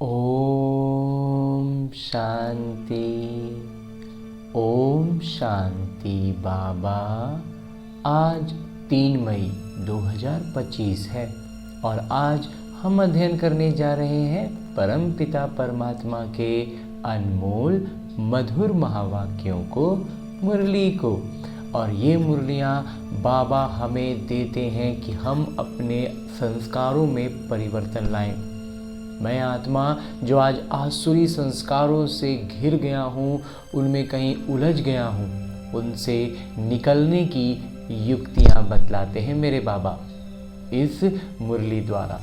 ओम शांति। ओम शांति बाबा। आज 3 मई 2025 है और आज हम अध्ययन करने जा रहे हैं परम पिता परमात्मा के अनमोल मधुर महावाक्यों को, मुरली को। और ये मुरलियाँ बाबा हमें देते हैं कि हम अपने संस्कारों में परिवर्तन लाएं। मैं आत्मा जो आज आसुरी संस्कारों से घिर गया हूँ, उनमें कहीं उलझ गया हूँ, उनसे निकलने की युक्तियाँ बतलाते हैं मेरे बाबा इस मुरली द्वारा।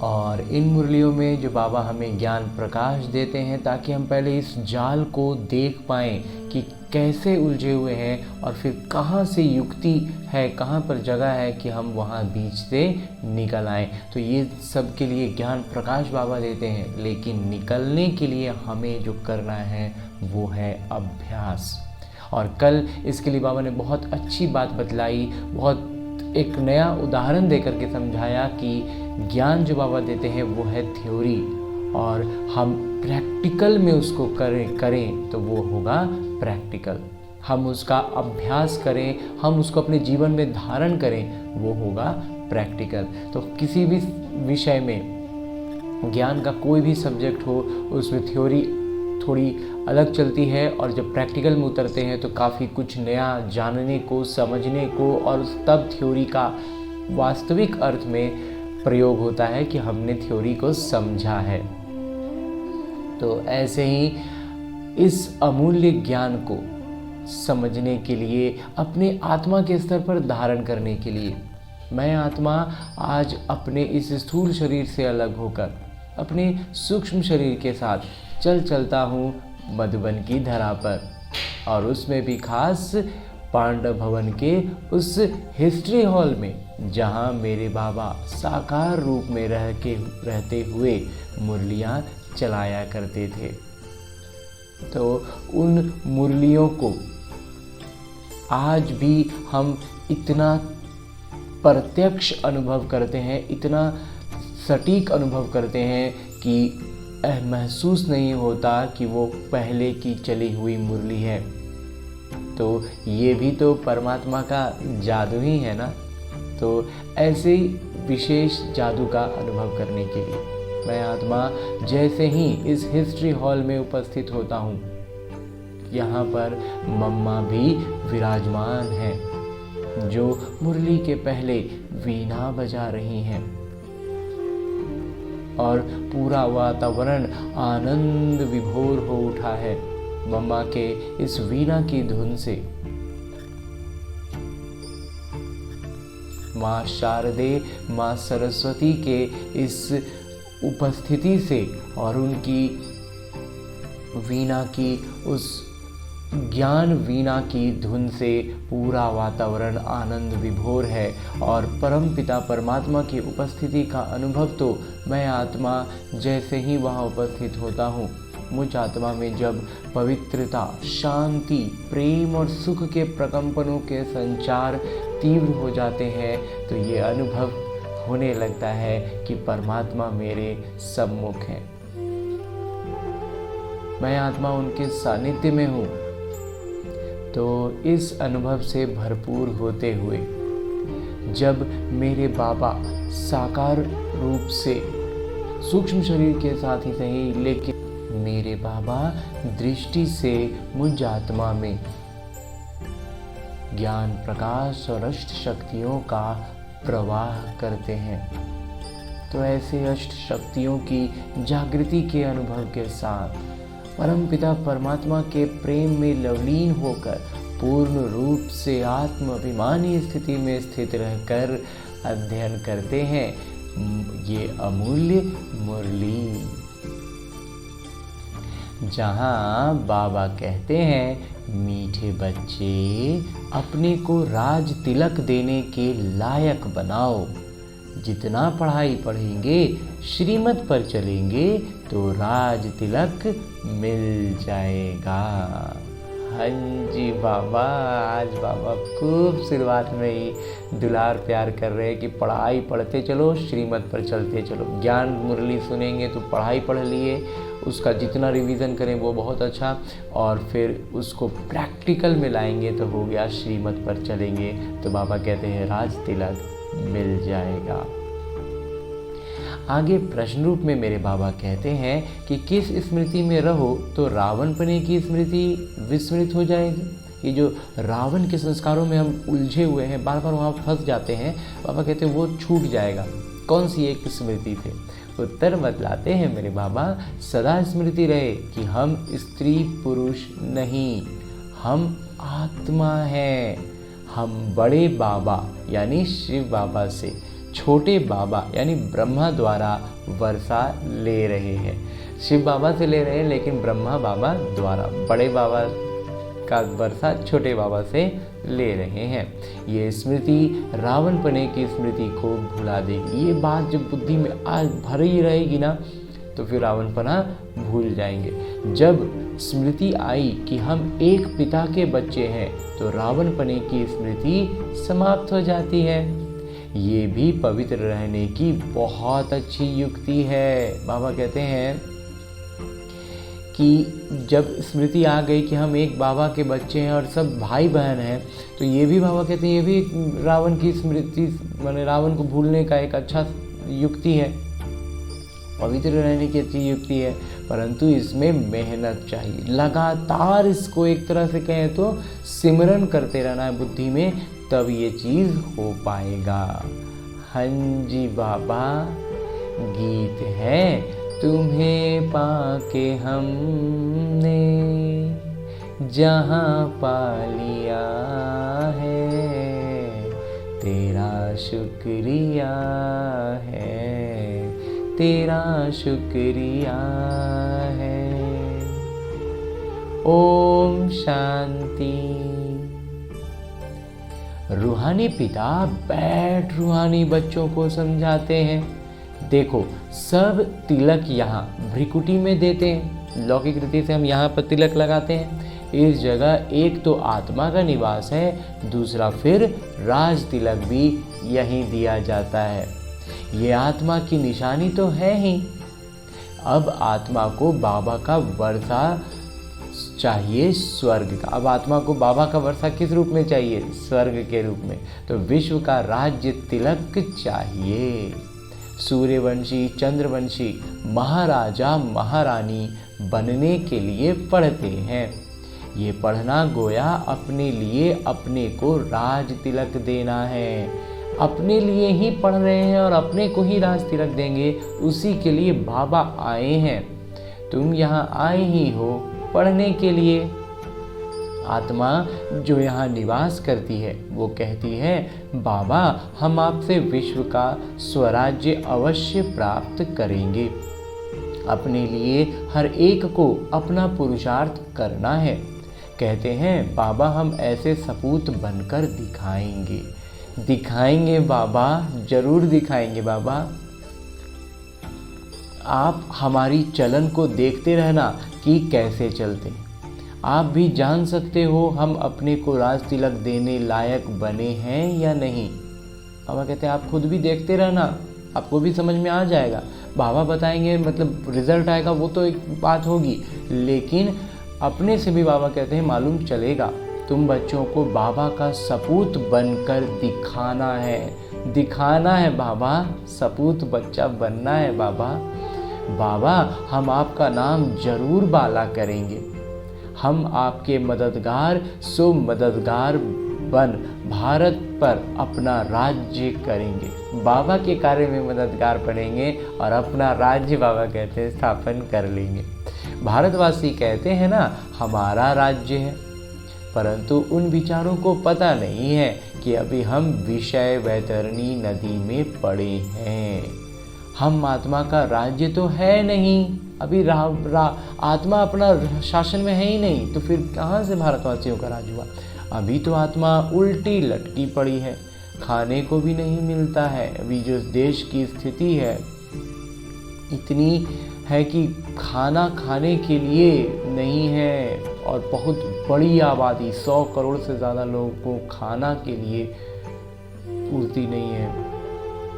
और इन मुरलियों में जो बाबा हमें ज्ञान प्रकाश देते हैं ताकि हम पहले इस जाल को देख पाएँ कि कैसे उलझे हुए हैं और फिर कहाँ से युक्ति है, कहाँ पर जगह है कि हम वहाँ बीच से निकल आएँ। तो ये सब के लिए ज्ञान प्रकाश बाबा देते हैं, लेकिन निकलने के लिए हमें जो करना है वो है अभ्यास। और कल इसके लिए बाबा ने बहुत अच्छी बात बतलाई, बहुत एक नया उदाहरण देकर के समझाया कि ज्ञान जो बाबा देते हैं वो है थ्योरी, और हम प्रैक्टिकल में उसको करें तो वो होगा प्रैक्टिकल। हम उसका अभ्यास करें, हम उसको अपने जीवन में धारण करें, वो होगा प्रैक्टिकल। तो किसी भी विषय में, ज्ञान का कोई भी सब्जेक्ट हो, उसमें थ्योरी थोड़ी अलग चलती है और जब प्रैक्टिकल में उतरते हैं तो काफ़ी कुछ नया जानने को, समझने को, और तब थ्योरी का वास्तविक अर्थ में प्रयोग होता है कि हमने थ्योरी को समझा है। तो ऐसे ही इस अमूल्य ज्ञान को समझने के लिए, अपने आत्मा के स्तर पर धारण करने के लिए, मैं आत्मा आज अपने इस स्थूल शरीर से अलग होकर अपने सूक्ष्म शरीर के साथ चलता हूँ मधुबन की धरा पर, और उसमें भी खास पांडव भवन के उस हिस्ट्री हॉल में जहाँ मेरे बाबा साकार रूप में रहते हुए मुरलियाँ चलाया करते थे। तो उन मुरलियों को आज भी हम इतना प्रत्यक्ष अनुभव करते हैं, इतना सटीक अनुभव करते हैं कि महसूस नहीं होता कि वो पहले की चली हुई मुरली है। तो ये भी तो परमात्मा का जादू ही है ना। तो ऐसे ही विशेष जादू का अनुभव करने के लिए मैं आत्मा जैसे ही इस हिस्ट्री हॉल में उपस्थित होता हूँ, यहाँ पर मम्मा भी विराजमान हैं जो मुरली के पहले वीणा बजा रही हैं, और पूरा वातावरण आनंद विभोर हो उठा है मम्मा के इस वीणा की धुन से। माँ शारदे, माँ सरस्वती के इस उपस्थिति से और उनकी वीणा की उस ज्ञान वीणा की धुन से पूरा वातावरण आनंद विभोर है। और परम पिता परमात्मा की उपस्थिति का अनुभव तो मैं आत्मा जैसे ही वहाँ उपस्थित होता हूँ, मुझ आत्मा में जब पवित्रता, शांति, प्रेम और सुख के प्रकंपनों के संचार तीव्र हो जाते हैं, तो ये अनुभव होने लगता है कि परमात्मा मेरे सम्मुख है, मैं आत्मा उनके सानिध्य में हूँ। तो इस अनुभव से भरपूर होते हुए जब मेरे बाबा साकार रूप से, सूक्ष्म शरीर के साथ ही सही, लेकिन मेरे बाबा दृष्टि से मुझ आत्मा में ज्ञान प्रकाश और अष्ट शक्तियों का प्रवाह करते हैं, तो ऐसे अष्ट शक्तियों की जागृति के अनुभव के साथ परम पिता परमात्मा के प्रेम में लवलीन होकर पूर्ण रूप से आत्म अभिमानी स्थिति में स्थित रहकर अध्ययन करते हैं ये अमूल्य मुरली, जहाँ बाबा कहते हैं, मीठे बच्चे अपने को राज तिलक देने के लायक बनाओ। जितना पढ़ाई पढ़ेंगे, श्रीमत पर चलेंगे तो राज तिलक मिल जाएगा। हाँ जी बाबा, आज बाबा खूब शुरुआत में ही दुलार प्यार कर रहे हैं कि पढ़ाई पढ़ते चलो, श्रीमत पर चलते चलो। ज्ञान मुरली सुनेंगे तो पढ़ाई पढ़ लिए, उसका जितना रिवीजन करें वो बहुत अच्छा, और फिर उसको प्रैक्टिकल में लाएंगे तो हो गया, श्रीमत पर चलेंगे तो बाबा कहते हैं राज तिलक मिल जाएगा। आगे प्रश्न रूप में मेरे बाबा कहते हैं कि किस स्मृति में रहो तो रावणपने की स्मृति विस्मृत हो जाएगी। ये जो रावण के संस्कारों में हम उलझे हुए हैं, बार बार वहाँ फंस जाते हैं, बाबा कहते हैं वो छूट जाएगा। कौन सी एक स्मृति से? उत्तर बतलाते हैं मेरे बाबा, सदा स्मृति रहे कि हम स्त्री पुरुष नहीं, हम आत्मा हैं। हम बड़े बाबा यानी शिव बाबा से छोटे बाबा यानी ब्रह्मा द्वारा वर्षा ले रहे हैं। शिव बाबा से ले रहे हैं लेकिन ब्रह्मा बाबा द्वारा, बड़े बाबा का वर्षा छोटे बाबा से ले रहे हैं। ये स्मृति रावणपने की स्मृति को भुला देगी। ये बात जब बुद्धि में आज भरी रहेगी ना तो फिर रावणपना भूल जाएंगे। जब स्मृति आई कि हम एक पिता के बच्चे हैं तो रावणपने की स्मृति समाप्त हो जाती है। ये भी पवित्र रहने की बहुत अच्छी युक्ति है। बाबा कहते हैं कि जब स्मृति आ गई कि हम एक बाबा के बच्चे हैं और सब भाई बहन हैं, तो ये भी बाबा कहते हैं ये भी रावण की स्मृति, माने रावण को भूलने का एक अच्छा युक्ति है, पवित्र रहने की अच्छी युक्ति है। परंतु इसमें मेहनत चाहिए, लगातार इसको एक तरह से कहें तो सिमरन करते रहना है बुद्धि में, तब ये चीज़ हो पाएगा। हाँ जी बाबा, गीत है तुम्हें पाके हमने जहाँ पा लिया है, तेरा शुक्रिया है, तेरा शुक्रिया है। ओम शांति। रूहानी पिता बैठ रूहानी बच्चों को समझाते हैं। देखो, सब तिलक यहाँ भ्रिकुटी में देते हैं, लौकिक रीति से हम यहाँ पर तिलक लगाते हैं। इस जगह एक तो आत्मा का निवास है, दूसरा फिर राज तिलक भी यहीं दिया जाता है। ये आत्मा की निशानी तो है ही। अब आत्मा को बाबा का वर्षा चाहिए, स्वर्ग का। अब आत्मा को बाबा का वर्षा किस रूप में चाहिए? स्वर्ग के रूप में। तो विश्व का राज्य तिलक चाहिए। सूर्यवंशी, चंद्रवंशी महाराजा महारानी बनने के लिए पढ़ते हैं। ये पढ़ना गोया अपने लिए अपने को राज तिलक देना है। अपने लिए ही पढ़ रहे हैं और अपने को ही राज तिलक देंगे, उसी के लिए बाबा आए हैं। तुम यहाँ आए ही हो पढ़ने के लिए। आत्मा जो यहाँ निवास करती है वो कहती है, बाबा हम आपसे विश्व का स्वराज्य अवश्य प्राप्त करेंगे। अपने लिए हर एक को अपना पुरुषार्थ करना है। कहते हैं, बाबा हम ऐसे सपूत बनकर दिखाएंगे। दिखाएंगे बाबा, जरूर दिखाएंगे बाबा। आप हमारी चलन को देखते रहना कि कैसे चलते। आप भी जान सकते हो हम अपने को राज तिलक देने लायक बने हैं या नहीं। बाबा कहते हैं आप खुद भी देखते रहना, आपको भी समझ में आ जाएगा। बाबा बताएंगे, मतलब रिजल्ट आएगा वो तो एक बात होगी, लेकिन अपने से भी बाबा कहते हैं मालूम चलेगा। तुम बच्चों को बाबा का सपूत बनकर दिखाना है। दिखाना है बाबा, सपूत बच्चा बनना है बाबा। बाबा हम आपका नाम जरूर बाला करेंगे। हम आपके मददगार सो मददगार बन भारत पर अपना राज्य करेंगे। बाबा के कार्य में मददगार बनेंगे और अपना राज्य बाबा कहते हैं स्थापन कर लेंगे। भारतवासी कहते हैं ना हमारा राज्य है, परंतु उन विचारों को पता नहीं है कि अभी हम विषय वैतरणी नदी में पड़े हैं। हम आत्मा का राज्य तो है नहीं, अभी आत्मा अपना शासन में है ही नहीं, तो फिर कहाँ से भारतवासियों का राज हुआ? अभी तो आत्मा उल्टी लटकी पड़ी है, खाने को भी नहीं मिलता है। अभी जो देश की स्थिति है इतनी है कि खाना खाने के लिए नहीं है और बहुत बड़ी आबादी 100 करोड़ से ज़्यादा लोगों को खाना के लिए पूर्ति नहीं है।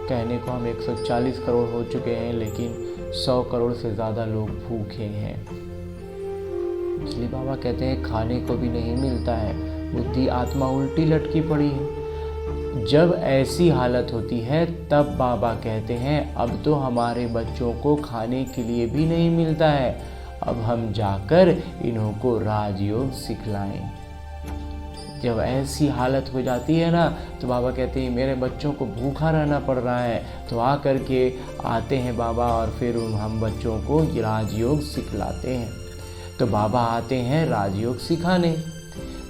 कहने को हम 140 करोड़ हो चुके हैं, लेकिन 100 करोड़ से ज़्यादा लोग भूखे हैं। इसलिए बाबा कहते हैं खाने को भी नहीं मिलता है, बुद्धि आत्मा उल्टी लटकी पड़ी है। जब ऐसी हालत होती है तब बाबा कहते हैं अब तो हमारे बच्चों को खाने के लिए भी नहीं मिलता है, अब हम जाकर इन्हों को राजयोग सिखलाएं। जब ऐसी हालत हो जाती है ना तो बाबा कहते हैं मेरे बच्चों को भूखा रहना पड़ रहा है, तो आकर के आते हैं बाबा और फिर हम बच्चों को राजयोग सिखलाते हैं। तो बाबा आते हैं राजयोग सिखाने,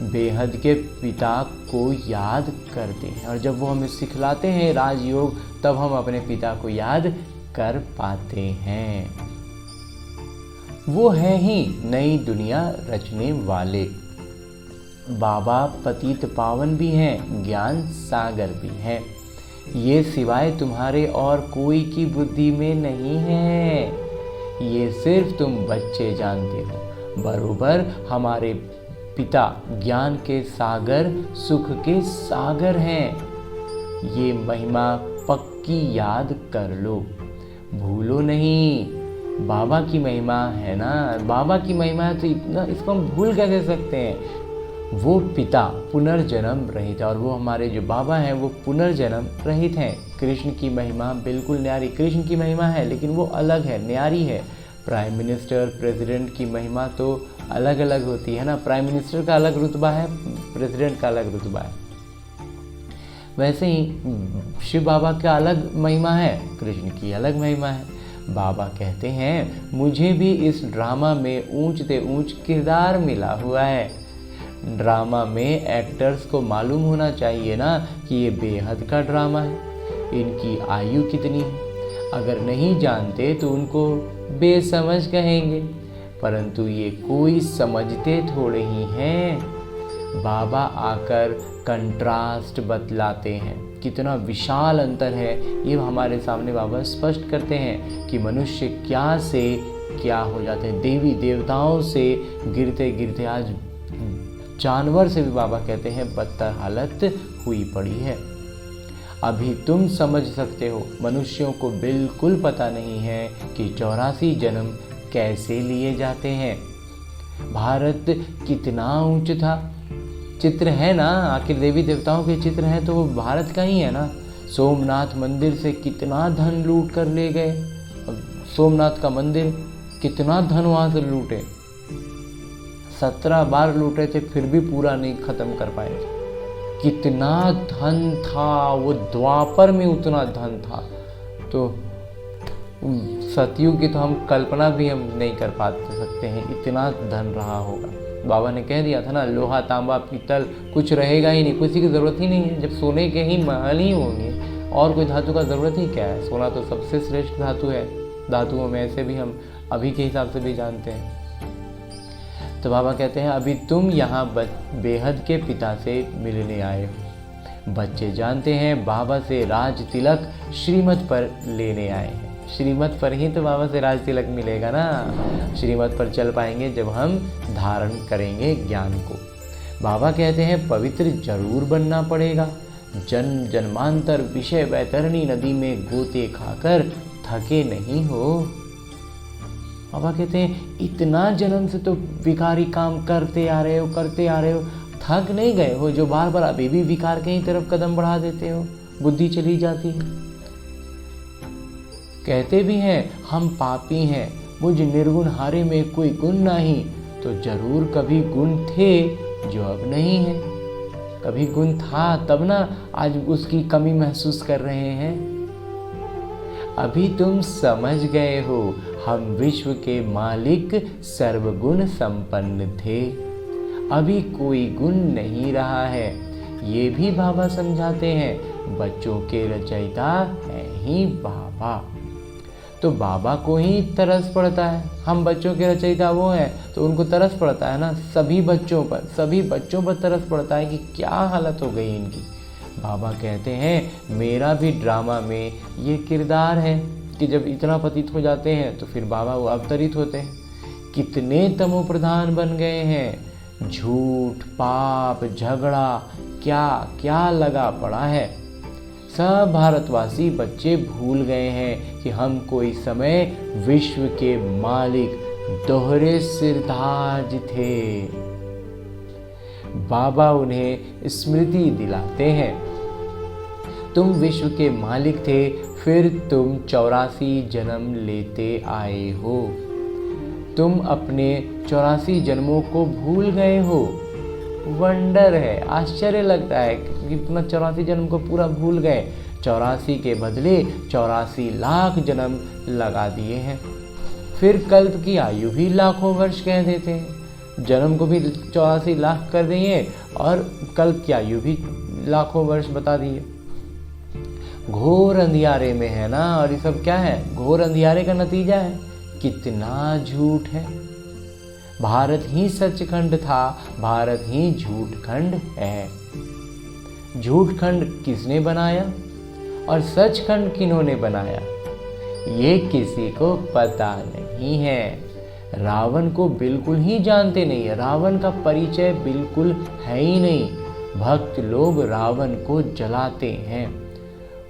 बेहद के पिता को याद करते हैं, और जब वो हमें सिखलाते हैं राजयोग तब हम अपने पिता को याद कर पाते हैं। वो है ही नई दुनिया रचने वाले। बाबा पतित पावन भी हैं, ज्ञान सागर भी हैं। ये सिवाय तुम्हारे और कोई की बुद्धि में नहीं है, ये सिर्फ तुम बच्चे जानते हो। बरोबर हमारे पिता ज्ञान के सागर, सुख के सागर हैं। ये महिमा पक्की याद कर लो, भूलो नहीं। बाबा की महिमा है ना, बाबा की महिमा है तो इतना इसको हम भूल कैसे सकते हैं। वो पिता पुनर्जन्म रहित है और वो हमारे जो बाबा हैं वो पुनर्जन्म रहित हैं। कृष्ण की महिमा बिल्कुल न्यारी, कृष्ण की महिमा है लेकिन वो अलग है, न्यारी है। प्राइम मिनिस्टर, प्रेसिडेंट की महिमा तो अलग अलग होती है ना। प्राइम मिनिस्टर का अलग रुतबा है, प्रेसिडेंट का अलग रुतबा है। वैसे ही शिव बाबा का अलग महिमा है, कृष्ण की अलग महिमा है। बाबा कहते हैं मुझे भी इस ड्रामा में ऊंच से ऊंच किरदार मिला हुआ है। ड्रामा में एक्टर्स को मालूम होना चाहिए ना कि ये बेहद का ड्रामा है, इनकी आयु कितनी है। अगर नहीं जानते तो उनको बेसमझ कहेंगे, परंतु ये कोई समझते थोड़े ही हैं। बाबा आकर कंट्रास्ट बतलाते हैं, कितना विशाल अंतर है ये हमारे सामने बाबा स्पष्ट करते हैं कि मनुष्य क्या से क्या हो जाते हैं। देवी देवताओं से गिरते गिरते आज जानवर से भी बाबा कहते हैं बदतर हालत हुई पड़ी है। अभी तुम समझ सकते हो, मनुष्यों को बिल्कुल पता नहीं है कि 84 जन्म कैसे लिए जाते हैं। भारत कितना ऊंच था, चित्र है ना, आखिर देवी देवताओं के चित्र हैं तो वो भारत का ही है ना। सोमनाथ मंदिर से कितना धन लूट कर ले गए, सोमनाथ का मंदिर कितना धन वहाँ से लूटे, 17 बार लूटे थे फिर भी पूरा नहीं खत्म कर पाए थे। कितना धन था, वो द्वापर में उतना धन था तो सतयुग की तो हम कल्पना भी हम नहीं कर सकते हैं, इतना धन रहा होगा। बाबा ने कह दिया था ना, लोहा तांबा पीतल कुछ रहेगा ही नहीं, किसी की ज़रूरत ही नहीं है। जब सोने के ही महल ही होंगे और कोई धातु का ज़रूरत ही क्या है। सोना तो सबसे श्रेष्ठ धातु है, धातुओं में ऐसे भी हम अभी के हिसाब से भी जानते हैं। तो बाबा कहते हैं अभी तुम यहाँ बेहद के पिता से मिलने आए हो। बच्चे जानते हैं बाबा से राज तिलक श्रीमत पर लेने आए हैं। श्रीमत पर ही तो बाबा से राज तिलक मिलेगा ना, श्रीमत पर चल पाएंगे जब हम धारण करेंगे ज्ञान को। बाबा कहते हैं पवित्र जरूर बनना पड़ेगा। जन्म जन्मांतर विषय वैतरणी नदी में गोते खाकर थके नहीं हो। बाबा कहते हैं इतना जन्म से तो विकारी काम करते आ रहे हो, थक नहीं गए हो जो बार बार अभी भी विकार के ही तरफ कदम बढ़ा देते हो, बुद्धि चली जाती है। कहते भी हैं हम पापी हैं, मुझ निर्गुण हारे में कोई गुण नहीं, तो जरूर कभी गुण थे जो अब नहीं है। कभी गुण था तब ना आज उसकी कमी महसूस कर रहे हैं। अभी तुम समझ गए हो हम विश्व के मालिक सर्वगुण संपन्न थे, अभी कोई गुण नहीं रहा है। ये भी बाबा समझाते हैं, बच्चों के रचयिता है ही बाबा। तो बाबा को ही तरस पड़ता है, हम बच्चों के रचयिता वो हैं तो उनको तरस पड़ता है ना, सभी बच्चों पर तरस पड़ता है कि क्या हालत हो गई इनकी। बाबा कहते हैं मेरा भी ड्रामा में ये किरदार है कि जब इतना पतित हो जाते हैं तो फिर बाबा वो अवतरित होते हैं। कितने तमो प्रधान बन गए हैं, झूठ, पाप, झगड़ा क्या क्या लगा पड़ा है। सब भारतवासी बच्चे भूल गए हैं कि हम कोई समय विश्व के मालिक दोहरे सिरताज थे। बाबा उन्हें स्मृति दिलाते हैं, तुम विश्व के मालिक थे, फिर तुम 84 जन्म लेते आए हो। तुम अपने 84 जन्मों को भूल गए हो। वंडर है, आश्चर्य लगता है कि अपना 84 जन्म को पूरा भूल गए। 84 के बदले 84 लाख जन्म लगा दिए हैं। फिर कल्प की आयु भी लाखों वर्ष कह देते हैं। जन्म को भी 84 लाख कर दिए और कल्प की आयु भी लाखों वर्ष बता दिए। घोर अंधियारे में है ना, और ये सब क्या है? घोर अंधियारे का नतीजा है। कितना झूठ है। भारत ही सचखंड था, भारत ही झूठखंड है। झूठखंड किसने बनाया और सचखंड किन्होंने बनाया, ये किसी को पता नहीं है। रावण को बिल्कुल ही जानते नहीं है, रावण का परिचय बिल्कुल है ही नहीं। भक्त लोग रावण को जलाते हैं।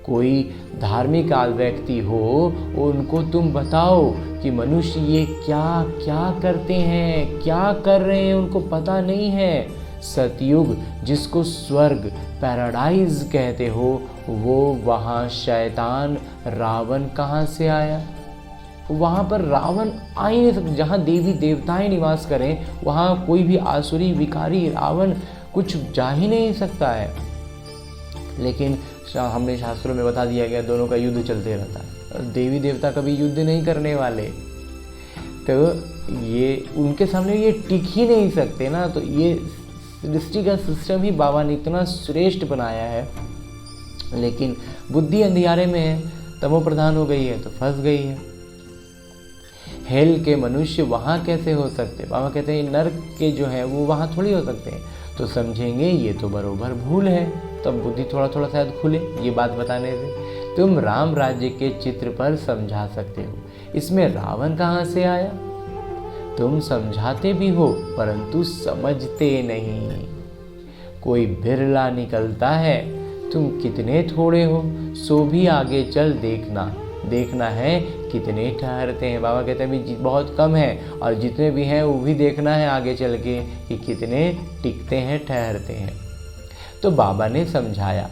कोई धार्मिक व्यक्ति हो, उनको तुम बताओ कि मनुष्य ये क्या क्या करते हैं, क्या कर रहे हैं, उनको पता नहीं है। सतयुग जिसको स्वर्ग पैराडाइज कहते हो, वो वहाँ शैतान रावण कहाँ से आया? वहाँ पर रावण आ ही नहीं सकता। जहाँ देवी देवताएं निवास करें, वहाँ कोई भी आसुरी विकारी रावण कुछ जा ही नहीं सकता है। लेकिन हमने शास्त्रों में बता दिया गया, दोनों का युद्ध चलते रहता है। देवी देवता कभी युद्ध नहीं करने वाले, तो ये उनके सामने ये टिक ही नहीं सकते ना। तो ये सृष्टि का सिस्टम ही बाबा ने इतना श्रेष्ठ बनाया है, लेकिन बुद्धि अंधियारे में है, तमो प्रधान हो गई है तो फंस गई है। हेल के मनुष्य वहाँ कैसे हो सकते? बाबा कहते हैं नर्क के जो है वो वहाँ थोड़ी हो सकते हैं। तो समझेंगे ये तो बरोबर भूल है, तब बुद्धि थोड़ा थोड़ा शायद खुले ये बात बताने से। तुम राम राज्य के चित्र पर समझा सकते हो, इसमें रावण कहाँ से आया? तुम समझाते भी हो परंतु समझते नहीं। कोई बिरला निकलता है, तुम कितने थोड़े हो, सो भी आगे चल देखना, देखना है कितने ठहरते हैं। बाबा कहते हैं भी बहुत कम है, और जितने भी हैं वो भी देखना है आगे चल के कि कितने टिकते हैं, ठहरते हैं। तो बाबा ने समझाया,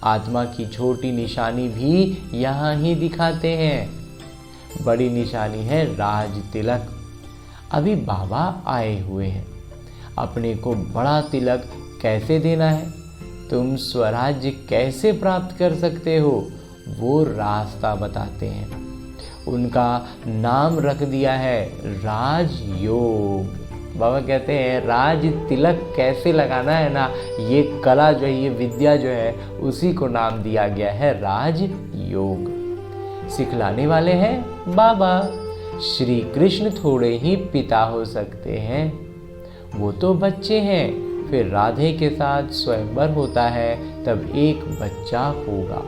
आत्मा की छोटी निशानी भी यहाँ ही दिखाते हैं। बड़ी निशानी है राज तिलक। अभी बाबा आए हुए हैं, अपने को बड़ा तिलक कैसे देना है, तुम स्वराज्य कैसे प्राप्त कर सकते हो, वो रास्ता बताते हैं। उनका नाम रख दिया है राजयोग। बाबा कहते हैं राज तिलक कैसे लगाना है ना, ये कला जो है, ये विद्या जो है, उसी को नाम दिया गया है राजयोग। सिखलाने वाले हैं बाबा। श्री कृष्ण थोड़े ही पिता हो सकते हैं, वो तो बच्चे हैं। फिर राधे के साथ स्वयंवर होता है, तब एक बच्चा होगा।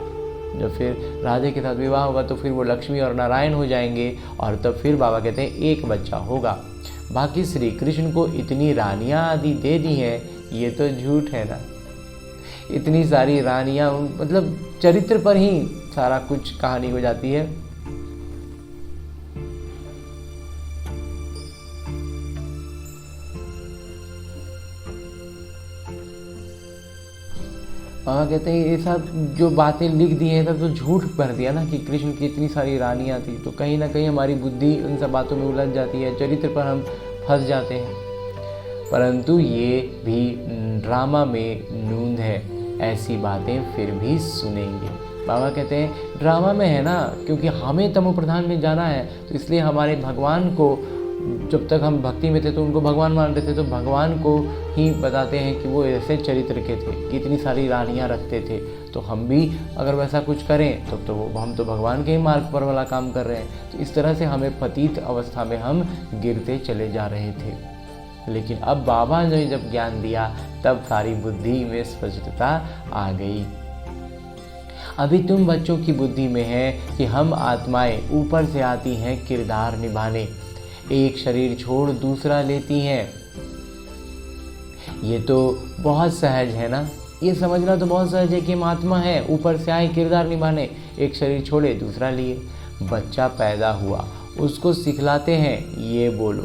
जब फिर राधे के साथ विवाह होगा तो फिर वो लक्ष्मी और नारायण हो जाएंगे, और तब फिर बाबा कहते हैं एक बच्चा होगा। बाकी श्री कृष्ण को इतनी रानियां आदि दे दी हैं, ये तो झूठ है ना। इतनी सारी रानियां, मतलब चरित्र पर ही सारा कुछ कहानी हो जाती है। बाबा कहते हैं ये सब जो बातें लिख दी हैं तब तो झूठ भर दिया ना कि कृष्ण की इतनी सारी रानियां थी, तो कहीं ना कहीं हमारी बुद्धि उन सब बातों में उलझ जाती है, चरित्र पर हम फंस जाते हैं। परंतु ये भी ड्रामा में नूंद है, ऐसी बातें फिर भी सुनेंगे। बाबा कहते हैं ड्रामा में है ना, क्योंकि हमें तमो प्रधान में जाना है, तो इसलिए हमारे भगवान को, जब तक हम भक्ति में थे तो उनको भगवान मानते थे, तो भगवान को ही बताते हैं कि वो ऐसे चरित्र के थे कि इतनी सारी रानियां रखते थे। तो हम भी अगर वैसा कुछ करें तो हम तो भगवान के ही मार्ग पर वाला काम कर रहे हैं। तो इस तरह से हमें पतित अवस्था में हम गिरते चले जा रहे थे। लेकिन अब बाबा ने जब ज्ञान दिया तब सारी बुद्धि में स्पष्टता आ गई। अभी तुम बच्चों की बुद्धि में है कि हम आत्माएं ऊपर से आती हैं किरदार निभाने, एक शरीर छोड़ दूसरा लेती हैं। ये तो बहुत सहज है ना, ये समझना तो बहुत सहज है कि हम आत्मा है, ऊपर से आए किरदार निभाने, एक शरीर छोड़े दूसरा लिए। बच्चा पैदा हुआ, उसको सिखलाते हैं ये बोलो,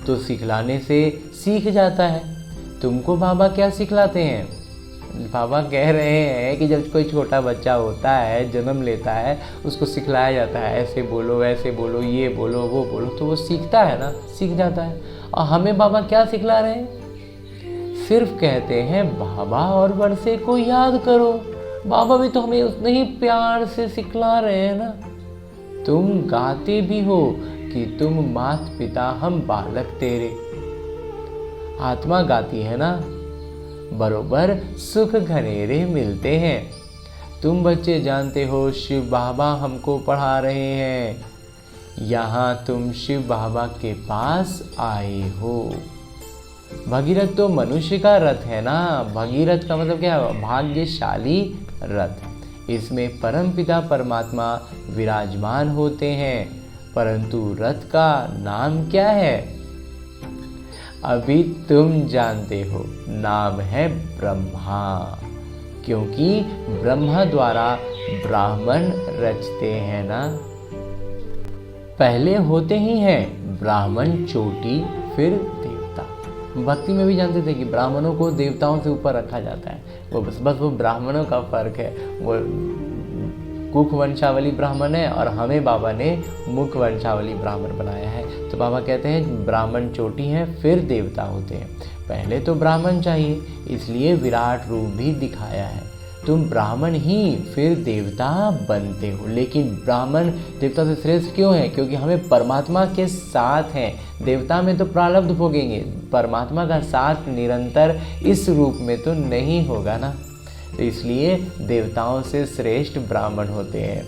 तो सिखलाने से सीख जाता है। तुमको बाबा क्या सिखलाते हैं? बाबा कह रहे हैं कि जब कोई छोटा बच्चा होता है, जन्म लेता है, उसको सिखलाया जाता है ऐसे बोलो, वैसे बोलो, ये बोलो, वो बोलो, तो वो सीखता है ना, सीख जाता है। और हमें बाबा क्या सिखला रहे हैं? सिर्फ कहते हैं बाबा और वर्षे को याद करो। बाबा भी तो हमें उतने ही प्यार से सिखला रहे हैं ना। तुम गाते भी हो कि तुम मात पिता हम बालक तेरे। आत्मा गाती है ना, बरोबर सुख घनेरे मिलते हैं। तुम बच्चे जानते हो शिव बाबा हमको पढ़ा रहे हैं, यहाँ तुम शिव बाबा के पास आए हो। भगीरथ तो मनुष्य का रथ है ना, भगीरथ का मतलब क्या है? भाग्यशाली रथ। इसमें परमपिता परमात्मा विराजमान होते हैं, परंतु रथ का नाम क्या है? अभी तुम जानते हो, नाम है ब्रह्मा, क्योंकि ब्रह्मा द्वारा ब्राह्मण रचते हैं ना। पहले होते ही हैं ब्राह्मण चोटी, फिर देवता। भक्ति में भी जानते थे कि ब्राह्मणों को देवताओं से ऊपर रखा जाता है, वो बस वो ब्राह्मणों का फर्क है। वो कुख वंशावली ब्राह्मण है और हमें बाबा ने मुख वंशावली ब्राह्मण बनाया है। तो बाबा कहते हैं ब्राह्मण चोटी हैं, फिर देवता होते हैं। पहले तो ब्राह्मण चाहिए, इसलिए विराट रूप भी दिखाया है। तुम ब्राह्मण ही फिर देवता बनते हो, लेकिन ब्राह्मण देवता से श्रेष्ठ क्यों है? क्योंकि हमें परमात्मा के साथ हैं। देवता में तो प्रारब्ध भोगेंगे, परमात्मा का साथ निरंतर इस रूप में तो नहीं होगा ना। तो इसलिए देवताओं से श्रेष्ठ ब्राह्मण होते हैं।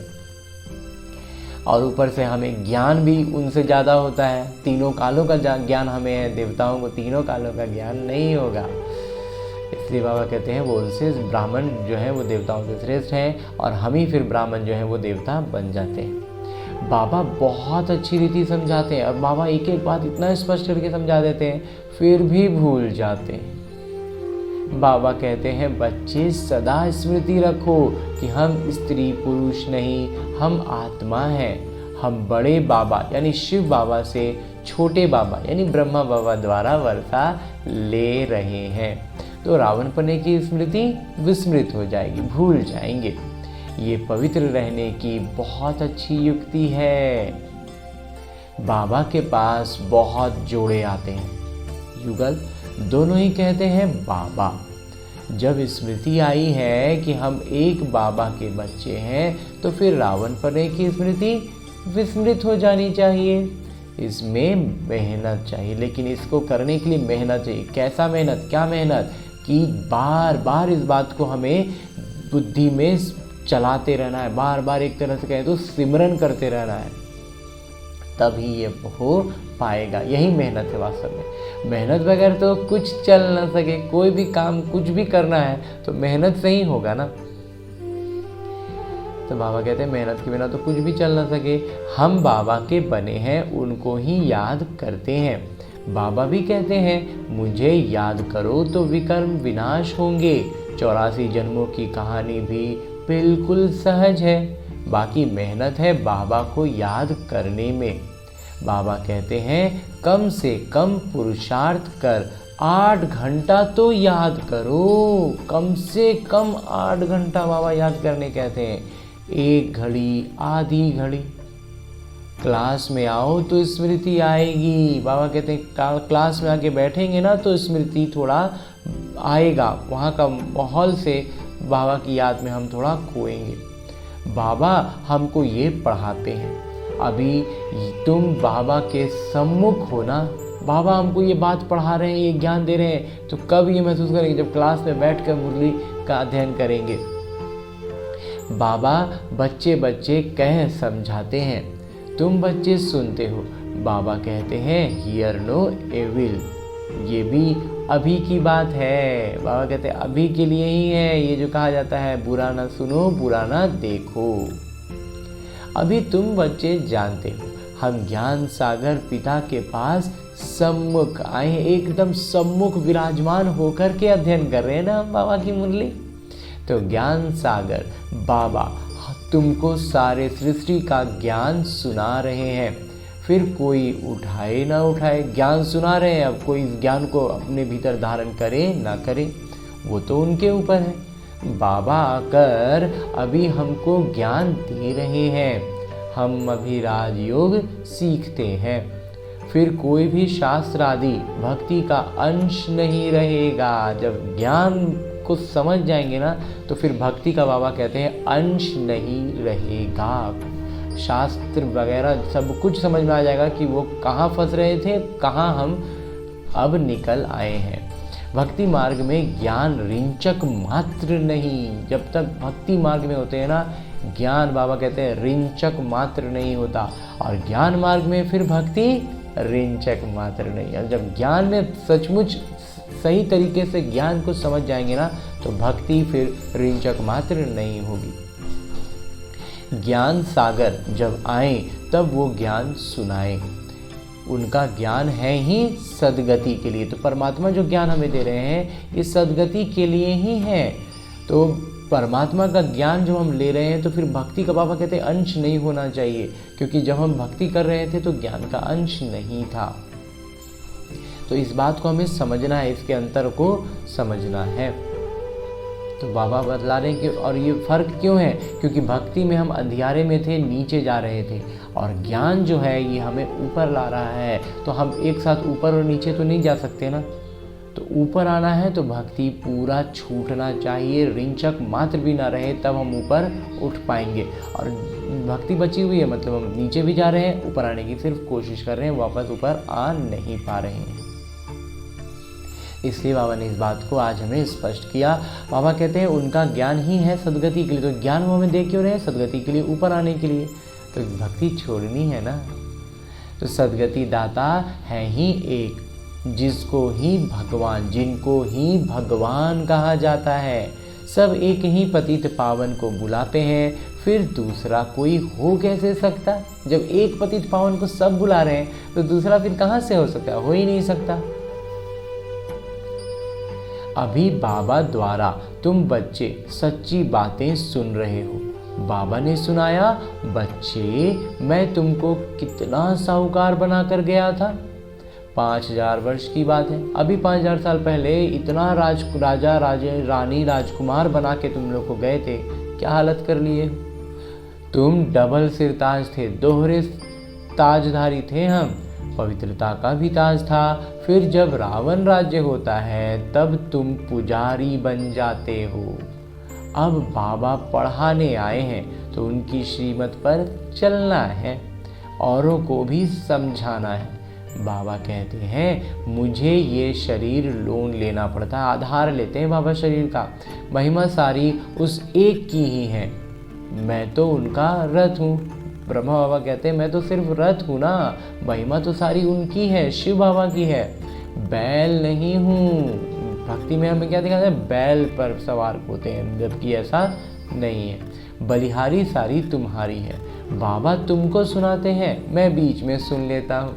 और ऊपर से हमें ज्ञान भी उनसे ज़्यादा होता है, तीनों कालों का ज्ञान हमें है, देवताओं को तीनों कालों का ज्ञान नहीं होगा। इसलिए बाबा कहते हैं वो उनसे ब्राह्मण जो है वो देवताओं से श्रेष्ठ हैं, और हम ही फिर ब्राह्मण जो है वो देवता बन जाते हैं। बाबा बहुत अच्छी रीति समझाते हैं, और बाबा एक एक बात इतना स्पष्ट करके समझा देते हैं, फिर भी भूल जाते हैं। बाबा कहते हैं बच्चे सदा स्मृति रखो कि हम स्त्री पुरुष नहीं, हम आत्मा हैं। हम बड़े बाबा यानी शिव बाबा से छोटे बाबा यानी ब्रह्मा बाबा द्वारा वर्षा ले रहे हैं। तो रावणपने की स्मृति विस्मृत हो जाएगी, भूल जाएंगे। ये पवित्र रहने की बहुत अच्छी युक्ति है। बाबा के पास बहुत जोड़े आते हैं, युगल दोनों ही कहते हैं बाबा। जब स्मृति आई है कि हम एक बाबा के बच्चे हैं, तो फिर रावणपने की स्मृति विस्मृत हो जानी चाहिए। इसमें मेहनत चाहिए, लेकिन इसको करने के लिए मेहनत चाहिए। कैसा मेहनत? क्या मेहनत? कि बार बार इस बात को हमें बुद्धि में चलाते रहना है, बार बार एक तरह से कहें तो सिमरन करते रहना है, तभी ये हो पाएगा। यही मेहनत है वास्तव में। मेहनत बगैर तो कुछ चल ना सके, कोई भी काम कुछ भी करना है तो मेहनत से ही होगा ना। तो बाबा कहते हैं मेहनत के बिना तो कुछ भी चल ना सके। हम बाबा के बने हैं, उनको ही याद करते हैं। बाबा भी कहते हैं मुझे याद करो तो विकर्म विनाश होंगे। 84 जन्मों की कहानी भी बिल्कुल सहज है, बाकी मेहनत है बाबा को याद करने में। बाबा कहते हैं कम से कम पुरुषार्थ कर 8 घंटा तो याद करो। कम से कम 8 घंटा बाबा याद करने कहते हैं। 1 घड़ी, आधी घड़ी। क्लास में आओ तो स्मृति आएगी। बाबा कहते हैं क्लास में आके बैठेंगे ना तो स्मृति थोड़ा आएगा, वहाँ का माहौल से बाबा की याद में हम थोड़ा खोएंगे। बाबा हमको ये पढ़ाते हैं, अभी तुम बाबा के सम्मुख हो ना, बाबा हमको ये बात पढ़ा रहे हैं, ये ज्ञान दे रहे हैं, तो कब ये महसूस करेंगे? जब क्लास में बैठकर मुरली का अध्ययन करेंगे। बाबा बच्चे बच्चे कह समझाते हैं, तुम बच्चे सुनते हो। बाबा कहते हैं हियर नो एविल। ये भी अभी की बात है। बाबा कहते हैं अभी के लिए ही है ये जो कहा जाता है, बुरा ना सुनो, बुरा ना देखो। अभी तुम बच्चे जानते हो हम ज्ञान सागर पिता के पास सम्मुख आए हैं, एकदम सम्मुख विराजमान होकर के अध्ययन कर रहे हैं ना हम बाबा की मुरली। तो ज्ञान सागर बाबा तुमको सारे सृष्टि का ज्ञान सुना रहे हैं, फिर कोई उठाए ना उठाए ज्ञान सुना रहे हैं। अब कोई ज्ञान को अपने भीतर धारण करे ना करे वो तो उनके ऊपर है। बाबा आकर अभी हमको ज्ञान दे रहे हैं, हम अभी राजयोग सीखते हैं। फिर कोई भी शास्त्र आदि भक्ति का अंश नहीं रहेगा। जब ज्ञान को समझ जाएंगे ना तो फिर भक्ति का बाबा कहते हैं अंश नहीं रहेगा। शास्त्र वगैरह सब कुछ समझ में आ जाएगा कि वो कहाँ फंस रहे थे, कहाँ हम अब निकल आए हैं। भक्ति मार्ग में ज्ञान रिंचक मात्र नहीं। जब तक भक्ति मार्ग में होते हैं ना ज्ञान बाबा कहते हैं रिंचक मात्र नहीं होता, और ज्ञान मार्ग में फिर भक्ति रिंचक मात्र नहीं। और जब ज्ञान में सचमुच सही तरीके से ज्ञान को समझ जाएंगे ना तो भक्ति फिर रिंचक मात्र नहीं होगी। ज्ञान सागर जब आए तब वो ज्ञान सुनाए। उनका ज्ञान है ही सद्गति के लिए। तो परमात्मा जो ज्ञान हमें दे रहे हैं ये सद्गति के लिए ही है। तो परमात्मा का ज्ञान जो हम ले रहे हैं तो फिर भक्ति का बाबा कहते हैं अंश नहीं होना चाहिए, क्योंकि जब हम भक्ति कर रहे थे तो ज्ञान का अंश नहीं था। तो इस बात को हमें समझना है, इसके अंतर को समझना है। तो बाबा बतला रहे हैं कि और ये फर्क क्यों है, क्योंकि भक्ति में हम अंधियारे में थे, नीचे जा रहे थे, और ज्ञान जो है ये हमें ऊपर ला रहा है। तो हम एक साथ ऊपर और नीचे तो नहीं जा सकते ना। तो ऊपर आना है तो भक्ति पूरा छूटना चाहिए, रिंचक मात्र भी ना रहे, तब हम ऊपर उठ पाएंगे। और भक्ति बची हुई है मतलब हम नीचे भी जा रहे हैं, ऊपर आने की सिर्फ कोशिश कर रहे हैं, वापस ऊपर आ नहीं पा रहे हैं। इसलिए बाबा ने इस बात को आज हमें स्पष्ट किया। बाबा कहते हैं उनका ज्ञान ही है सद्गति के लिए। तो ज्ञान वो हमें दे क्यों रहे हैं? सद्गति के लिए, ऊपर आने के लिए। तो भक्ति छोड़नी है ना। तो सद्गति दाता है ही एक, जिसको ही भगवान, जिनको ही भगवान कहा जाता है। सब एक ही पतित पावन को बुलाते हैं, फिर दूसरा कोई हो कैसे सकता? जब एक पतित पावन को सब बुला रहे हैं तो दूसरा फिर कहाँ से हो सकता? हो ही नहीं सकता। अभी बाबा द्वारा तुम बच्चे सच्ची बातें सुन रहे हो। बाबा ने सुनाया, बच्चे मैं तुमको कितना साहूकार बनाकर गया था। 5000 वर्ष की बात है। अभी 5000 साल पहले इतना राजा रानी राजकुमार बना के तुम लोग को गए थे, क्या हालत कर लिए। तुम डबल सिरताज थे, दोहरे ताजधारी थे हम। पवित्रता का भी ताज था। फिर जब रावण राज्य होता है तब तुम पुजारी बन जाते हो। अब बाबा पढ़ाने आए हैं तो उनकी श्रीमत पर चलना है, औरों को भी समझाना है। बाबा कहते हैं मुझे ये शरीर लोन लेना पड़ता है, आधार लेते हैं बाबा शरीर का। महिमा सारी उस एक की ही है, मैं तो उनका रथ हूँ। ब्रह्मा बाबा कहते हैं मैं तो सिर्फ रथ हूँ ना, महिमा तो सारी उनकी है, शिव बाबा की है, बैल नहीं हूँ। भक्ति में हमें क्या दिखाते हैं? बैल पर सवार होते हैं, जबकि ऐसा नहीं है। बलिहारी सारी तुम्हारी है। बाबा तुमको सुनाते हैं, मैं बीच में सुन लेता हूँ।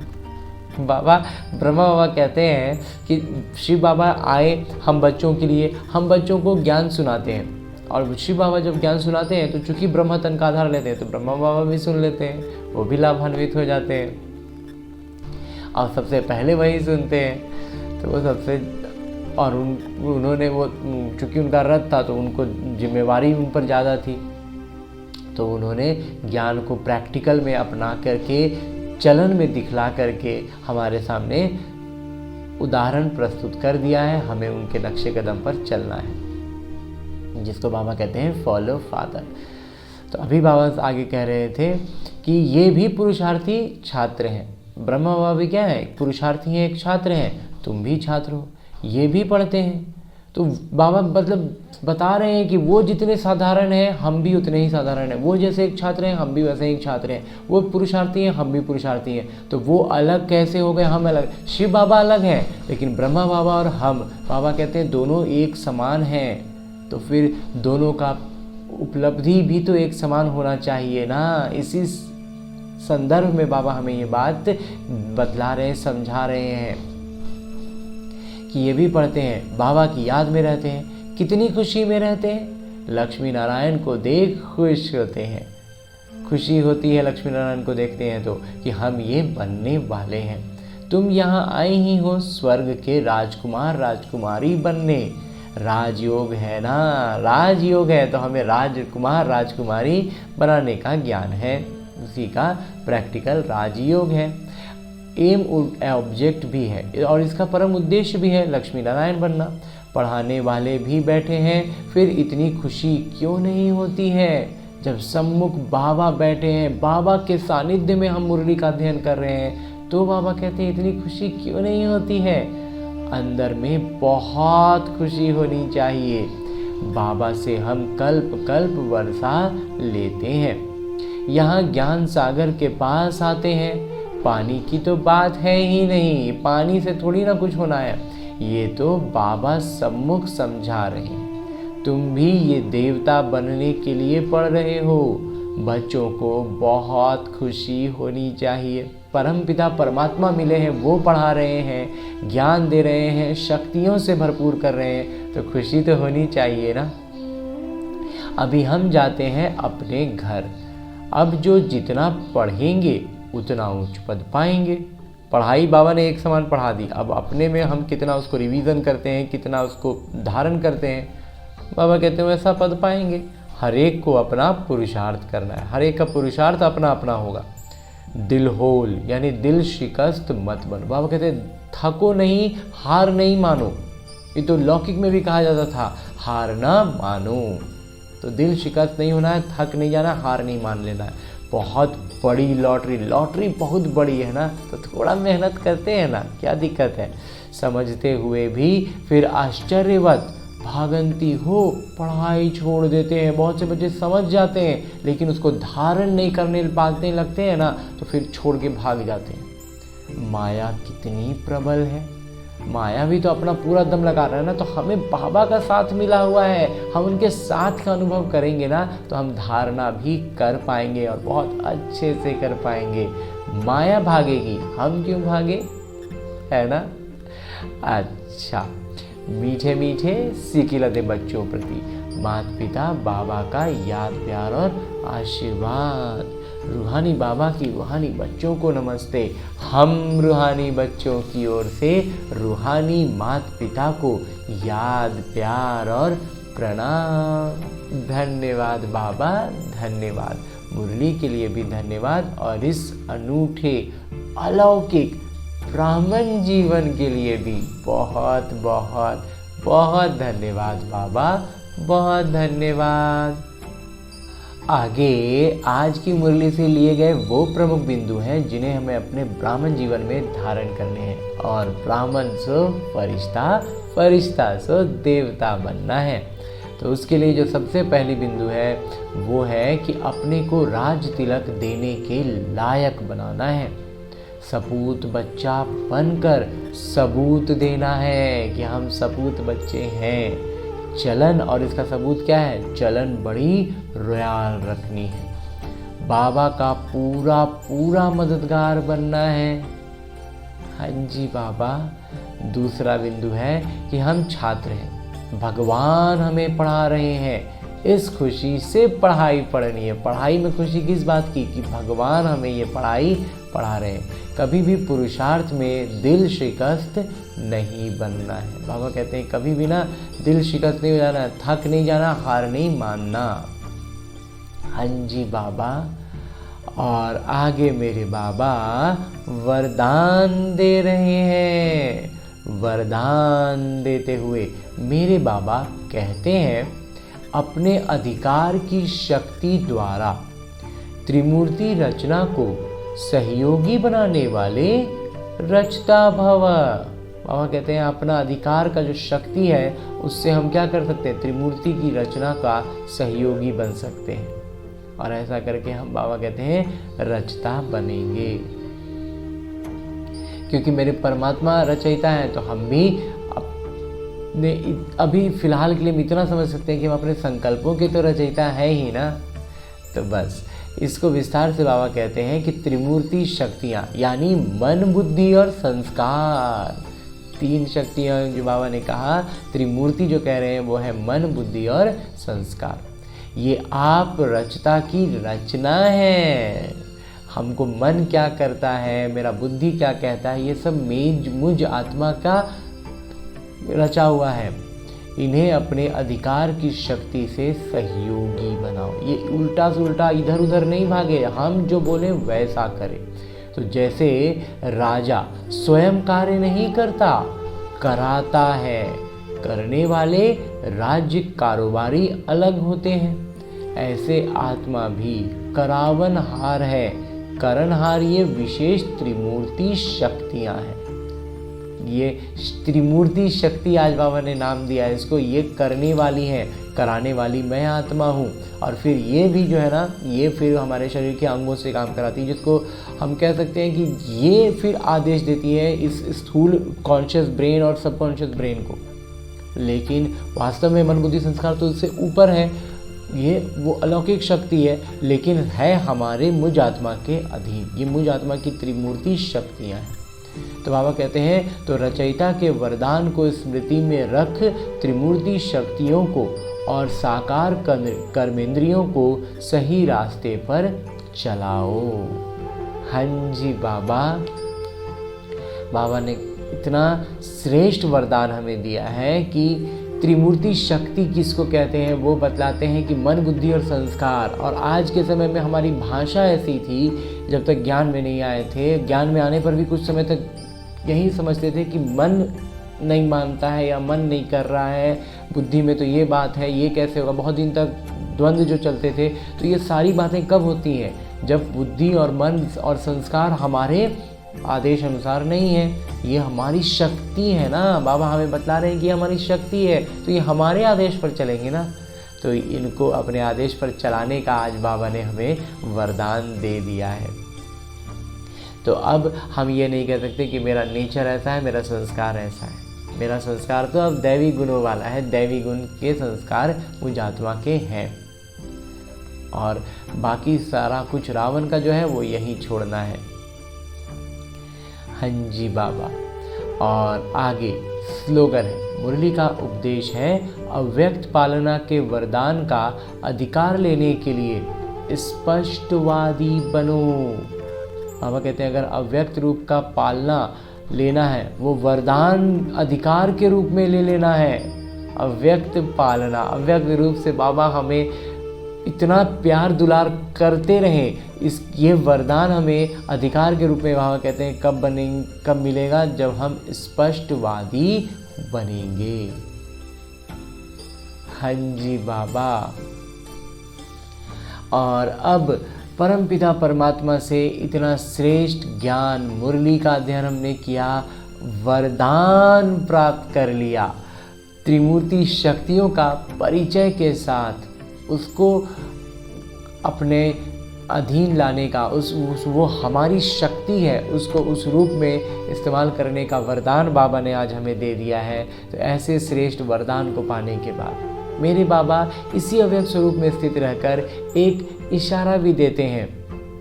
बाबा ब्रह्मा बाबा कहते हैं कि शिव बाबा आए हम बच्चों के लिए, हम बच्चों को ज्ञान सुनाते हैं। और शिव बाबा जब ज्ञान सुनाते हैं तो चूंकि ब्रह्मा तन का आधार लेते हैं तो ब्रह्मा बाबा भी सुन लेते हैं, वो भी लाभान्वित हो जाते हैं। और सबसे पहले वही सुनते हैं तो वो सबसे, और उन्होंने वो चूंकि उनका रथ था तो उनको जिम्मेवारी उन पर ज़्यादा थी, तो उन्होंने ज्ञान को प्रैक्टिकल में अपना करके, चलन में दिखला करके हमारे सामने उदाहरण प्रस्तुत कर दिया है। हमें उनके नक्शे कदम पर चलना है, जिसको बाबा कहते हैं फॉलो फादर। तो अभी बाबा आगे कह रहे थे कि ये भी पुरुषार्थी छात्र हैं। ब्रह्मा बाबा भी क्या है? पुरुषार्थी हैं, एक छात्र हैं, तुम भी छात्र हो, ये भी पढ़ते हैं। तो बाबा मतलब बता रहे हैं कि वो जितने साधारण हैं हम भी उतने ही साधारण हैं, वो जैसे एक छात्र हैं हम भी वैसे एक छात्र हैं, वो पुरुषार्थी हैं हम भी पुरुषार्थी हैं। तो वो अलग कैसे हो गए? हम अलग, शिव बाबा अलग हैं लेकिन ब्रह्मा बाबा और हम, बाबा कहते हैं दोनों एक समान हैं। तो फिर दोनों का उपलब्धि भी तो एक समान होना चाहिए ना। संदर्भ में बाबा हमें ये बात बतला रहे हैं, समझा रहे हैं कि ये भी पढ़ते हैं, बाबा की याद में रहते हैं, कितनी खुशी में रहते हैं, लक्ष्मी नारायण को देख खुश होते हैं। खुशी होती है लक्ष्मी नारायण को देखते हैं तो कि हम ये बनने वाले हैं। तुम यहाँ आए ही हो स्वर्ग के राजकुमार राजकुमारी बनने। राजयोग है ना, राजयोग है तो हमें राजकुमार राजकुमारी बनाने का ज्ञान है, उसी का प्रैक्टिकल राजयोग है। एम ऑब्जेक्ट भी है और इसका परम उद्देश्य भी है लक्ष्मी नारायण बनना। पढ़ाने वाले भी बैठे हैं, फिर इतनी खुशी क्यों नहीं होती है जब सम्मुख बाबा बैठे हैं, बाबा के सानिध्य में हम मुरली का अध्ययन कर रहे हैं, तो बाबा कहते हैं इतनी खुशी क्यों नहीं होती है। अंदर में बहुत खुशी होनी चाहिए। बाबा से हम कल्प कल्प वर्षा लेते हैं। यहाँ ज्ञान सागर के पास आते हैं, पानी की तो बात है ही नहीं, पानी से थोड़ी ना कुछ होना है, ये तो बाबा सम्मुख समझा रहे हैं। तुम भी ये देवता बनने के लिए पढ़ रहे हो। बच्चों को बहुत खुशी होनी चाहिए। परमपिता परमात्मा मिले हैं, वो पढ़ा रहे हैं, ज्ञान दे रहे हैं, शक्तियों से भरपूर कर रहे हैं, तो खुशी तो होनी चाहिए ना। अभी हम जाते हैं अपने घर। अब जो जितना पढ़ेंगे उतना उच्च पद पाएंगे। पढ़ाई बाबा ने एक समान पढ़ा दी, अब अपने में हम कितना उसको रिवीजन करते हैं, कितना उसको धारण करते हैं, बाबा कहते हैं वैसा पद पाएंगे। हर एक को अपना पुरुषार्थ करना है, हर एक का पुरुषार्थ अपना अपना होगा। दिल होल यानी दिल शिकस्त मत बनो। बाबा कहते हैं थको नहीं, हार नहीं मानो। ये तो लौकिक में भी कहा जाता था, हार ना मानो। तो दिल शिकस्त नहीं होना है, थक नहीं जाना, हार नहीं मान लेना है। बहुत बड़ी लॉटरी बहुत बड़ी है ना, तो थोड़ा मेहनत करते हैं ना, क्या दिक्कत है। समझते हुए भी फिर आश्चर्यवत भागंती हो पढ़ाई छोड़ देते हैं। बहुत से बच्चे समझ जाते हैं लेकिन उसको धारण नहीं करने पाते लगते हैं ना, तो फिर छोड़ के भाग जाते हैं। माया कितनी प्रबल है, माया भी तो अपना पूरा दम लगा रहा है ना। तो हमें बाबा का साथ मिला हुआ है, हम उनके साथ का अनुभव करेंगे ना, तो हम धारणा भी कर पाएंगे और बहुत अच्छे से कर पाएंगे। माया भागेगी, हम क्यों भागे, है ना। अच्छा, मीठे मीठे सिकिलते बच्चों प्रति माता पिता बाबा का याद प्यार और आशीर्वाद। रूहानी बाबा की रूहानी बच्चों को नमस्ते। हम रूहानी बच्चों की ओर से रूहानी माता पिता को याद प्यार और प्रणाम। धन्यवाद बाबा, धन्यवाद। मुरली के लिए भी धन्यवाद और इस अनूठे अलौकिक ब्राह्मण जीवन के लिए भी बहुत बहुत बहुत धन्यवाद बाबा, बहुत धन्यवाद। आगे आज की मुरली से लिए गए वो प्रमुख बिंदु हैं जिन्हें हमें अपने ब्राह्मण जीवन में धारण करने हैं। और ब्राह्मण सो फरिश्ता, फरिश्ता सो देवता बनना है। तो उसके लिए जो सबसे पहली बिंदु है वो है कि अपने को राज तिलक देने के लायक बनाना है। सपूत बच्चा बनकर सबूत देना है कि हम सपूत बच्चे हैं। चलन, और इसका सबूत क्या है, चलन बड़ी रॉयल रखनी है। बाबा का पूरा पूरा मददगार बनना है। हाँ जी बाबा। दूसरा बिंदु है कि हम छात्र हैं, भगवान हमें पढ़ा रहे हैं, इस खुशी से पढ़ाई पढ़नी है। पढ़ाई में खुशी किस बात की, कि भगवान हमें ये पढ़ाई पढ़ा रहे हैं। कभी भी पुरुषार्थ में दिल शिकस्त नहीं बनना है। बाबा कहते हैं कभी भी ना दिल शिकस्त नहीं हो जाना, थक नहीं जाना, हार नहीं मानना। हाँ जी बाबा। और आगे मेरे बाबा वरदान दे रहे हैं। वरदान देते हुए मेरे बाबा कहते हैं, अपने अधिकार की शक्ति द्वारा त्रिमूर्ति रचना को सहयोगी बनाने वाले रचता भव। बाबा कहते हैं अपना अधिकार का जो शक्ति है उससे हम क्या कर सकते हैं, त्रिमूर्ति की रचना का सहयोगी बन सकते हैं। और ऐसा करके हम बाबा कहते हैं रचता बनेंगे। क्योंकि मेरे परमात्मा रचयिता हैं, तो हम भी अभी फिलहाल के लिए इतना समझ सकते हैं कि हम अपने संकल्पों के तो रचयिता है ही ना। तो बस इसको विस्तार से बाबा कहते हैं कि त्रिमूर्ति शक्तियाँ यानी मन, बुद्धि और संस्कार। 3 शक्तियाँ जो बाबा ने कहा, त्रिमूर्ति जो कह रहे हैं वो है मन, बुद्धि और संस्कार। ये आप रचता की रचना है। हमको मन क्या करता है, मेरा बुद्धि क्या कहता है, ये सब मुझ आत्मा का रचा हुआ है। इन्हें अपने अधिकार की शक्ति से सहयोगी बनाओ। ये उल्टा सुल्टा इधर उधर नहीं भागे, हम जो बोले वैसा करें। तो जैसे राजा स्वयं कार्य नहीं करता, कराता है। करने वाले राज्य कारोबारी अलग होते हैं, ऐसे आत्मा भी करावनहार है। करणहार ये विशेष त्रिमूर्ति शक्तियाँ हैं। ये त्रिमूर्ति शक्ति आज बाबा ने नाम दिया है इसको। ये करने वाली है, कराने वाली मैं आत्मा हूँ। और फिर ये भी जो है ना, ये फिर हमारे शरीर के अंगों से काम कराती है, जिसको हम कह सकते हैं कि ये फिर आदेश देती है इस स्थूल कॉन्शियस ब्रेन और सबकॉन्शियस ब्रेन को। लेकिन वास्तव में मन, बुद्धि, संस्कार तो इससे ऊपर है। ये वो अलौकिक शक्ति है, लेकिन है हमारे मुझ आत्मा के अधीन। ये मुझ आत्मा की त्रिमूर्ति शक्तियाँ हैं। तो बाबा कहते हैं, तो रचयिता के वरदान को स्मृति में रख त्रिमूर्ति शक्तियों को और साकार कर्मेंद्रियों को सही रास्ते पर चलाओ। हाँ जी बाबा ने इतना श्रेष्ठ वरदान हमें दिया है कि त्रिमूर्ति शक्ति किसको कहते हैं वो बतलाते हैं कि मन, बुद्धि और संस्कार। और आज के समय में हमारी भाषा ऐसी थी, जब तक ज्ञान में नहीं आए थे, ज्ञान में आने पर भी कुछ समय तक यही समझते थे कि मन नहीं मानता है या मन नहीं कर रहा है, बुद्धि में तो ये बात है, ये कैसे होगा। बहुत दिन तक द्वंद्व जो चलते थे। तो ये सारी बातें कब होती हैं? जब बुद्धि और मन और संस्कार हमारे आदेश अनुसार नहीं है। ये हमारी शक्ति है ना, बाबा हमें बतला रहे हैं कि हमारी शक्ति है, तो ये हमारे आदेश पर चलेंगे ना। तो इनको अपने आदेश पर चलाने का आज बाबा ने हमें वरदान दे दिया है। तो अब हम ये नहीं कह सकते कि मेरा नेचर ऐसा है, मेरा संस्कार ऐसा है। मेरा संस्कार तो अब दैवी गुणों वाला है, दैवी गुण के संस्कार मुझ आत्मा के हैं। और बाकी सारा कुछ रावण का जो है वो यही छोड़ना है। हाँ जी बाबा। और आगे स्लोगन है, मुरली का उपदेश है, अव्यक्त पालना के वरदान का अधिकार लेने के लिए स्पष्टवादी बनो। बाबा कहते हैं अगर अव्यक्त रूप का पालना लेना है, वो वरदान अधिकार के रूप में ले लेना है। अव्यक्त पालना, अव्यक्त रूप से बाबा हमें इतना प्यार दुलार करते रहें, ये वरदान हमें अधिकार के रूप में बाबा कहते हैं कब मिलेगा? जब हम स्पष्टवादी बनेंगे। हाँ जी बाबा। और अब परमपिता परमात्मा से इतना श्रेष्ठ ज्ञान, मुरली का अध्ययन हमने किया, वरदान प्राप्त कर लिया, त्रिमूर्ति शक्तियों का परिचय के साथ उसको अपने अधीन लाने का, वो हमारी शक्ति है, उसको उस रूप में इस्तेमाल करने का वरदान बाबा ने आज हमें दे दिया है। तो ऐसे श्रेष्ठ वरदान को पाने के बाद मेरे बाबा इसी अव्यक्त स्वरूप में स्थित रहकर एक इशारा भी देते हैं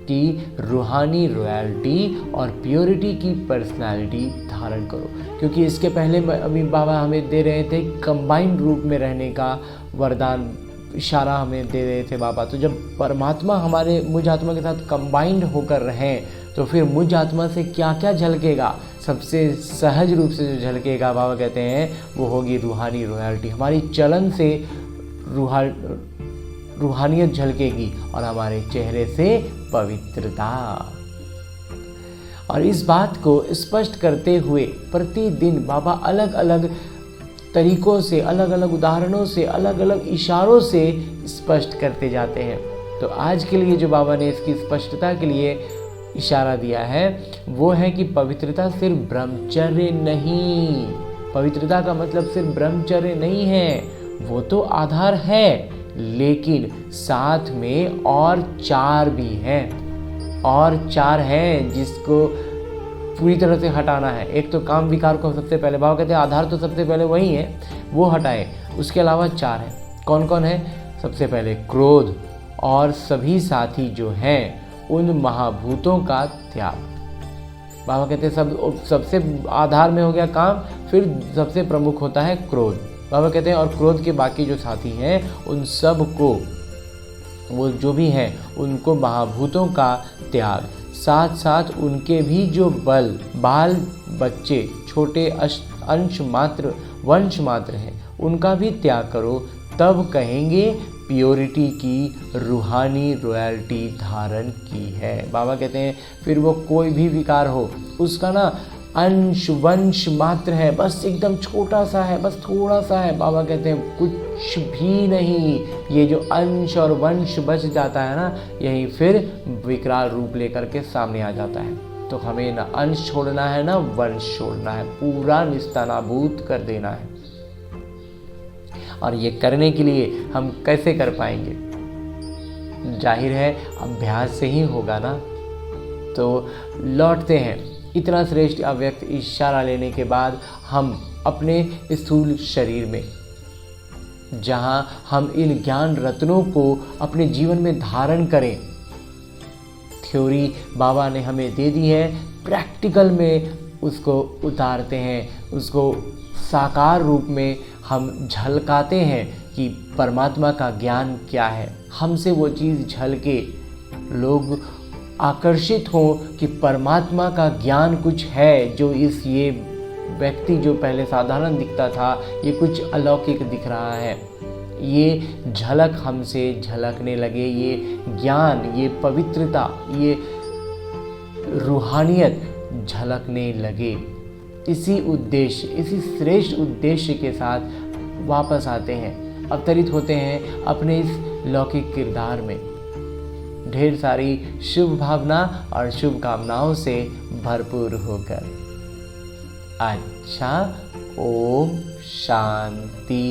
कि रूहानी रॉयल्टी और प्योरिटी की पर्सनालिटी धारण करो। क्योंकि इसके पहले अभी बाबा हमें दे रहे थे कंबाइंड रूप में रहने का वरदान, इशारा हमें दे रहे थे बाबा। तो जब परमात्मा हमारे मुझ आत्मा के साथ कंबाइंड होकर रहें तो फिर मुझ आत्मा से क्या क्या झलकेगा? सबसे सहज रूप से जो झलकेगा बाबा कहते हैं वो होगी रूहानी रॉयल्टी। हमारी चलन से रूहानियत झलकेगी और हमारे चेहरे से पवित्रता। और इस बात को स्पष्ट करते हुए प्रतिदिन बाबा अलग अलग तरीकों से, अलग अलग उदाहरणों से, अलग अलग इशारों से स्पष्ट करते जाते हैं। तो आज के लिए जो बाबा ने इसकी स्पष्टता के लिए इशारा दिया है वो है कि पवित्रता सिर्फ ब्रह्मचर्य नहीं, पवित्रता का मतलब सिर्फ ब्रह्मचर्य नहीं है, वो तो आधार है, लेकिन साथ में और 4 भी हैं, और 4 हैं जिसको पूरी तरह से हटाना है। एक तो काम विकार को सबसे पहले बाबा कहते हैं आधार तो सबसे पहले वही है, वो हटाए। उसके अलावा 4 हैं। कौन कौन है? सबसे पहले क्रोध और सभी साथी जो हैं उन महाभूतों का त्याग। बाबा कहते हैं सबसे आधार में हो गया काम, फिर सबसे प्रमुख होता है क्रोध। बाबा कहते हैं और क्रोध के बाकी जो साथी हैं उन सब को, वो जो भी हैं उनको महाभूतों का त्याग, साथ साथ उनके भी जो बाल बच्चे छोटे अंश मात्र वंश मात्र हैं उनका भी त्याग करो, तब कहेंगे प्योरिटी की रूहानी रॉयल्टी धारण की है। बाबा कहते हैं फिर वो कोई भी विकार हो उसका ना अंश वंश मात्र है, बस एकदम छोटा सा है, बस थोड़ा सा है। बाबा कहते हैं कुछ भी नहीं, ये जो अंश और वंश बच जाता है ना, यही फिर विकराल रूप लेकर के सामने आ जाता है। तो हमें ना अंश छोड़ना है ना वंश छोड़ना है, पूरा निस्तानाबूत कर देना है। और ये करने के लिए हम कैसे कर पाएंगे? जाहिर है अभ्यास से ही होगा ना। तो लौटते हैं इतना श्रेष्ठ अव्यक्त इशारा लेने के बाद हम अपने स्थूल शरीर में, जहां हम इन ज्ञान रत्नों को अपने जीवन में धारण करें। थ्योरी बाबा ने हमें दे दी है, प्रैक्टिकल में उसको उतारते हैं, उसको साकार रूप में हम झलकाते हैं कि परमात्मा का ज्ञान क्या है। हमसे वो चीज़ झलके, लोग आकर्षित हों कि परमात्मा का ज्ञान कुछ है, जो ये व्यक्ति जो पहले साधारण दिखता था ये कुछ अलौकिक दिख रहा है। ये झलक हमसे झलकने लगे, ये ज्ञान, ये पवित्रता, ये रूहानियत झलकने लगे। इसी उद्देश्य, इसी श्रेष्ठ उद्देश्य के साथ वापस आते हैं, अवतरित होते हैं अपने इस लौकिक किरदार में, ढेर सारी शुभ भावना और शुभकामनाओं से भरपूर होकर। अच्छा, ओम शांति।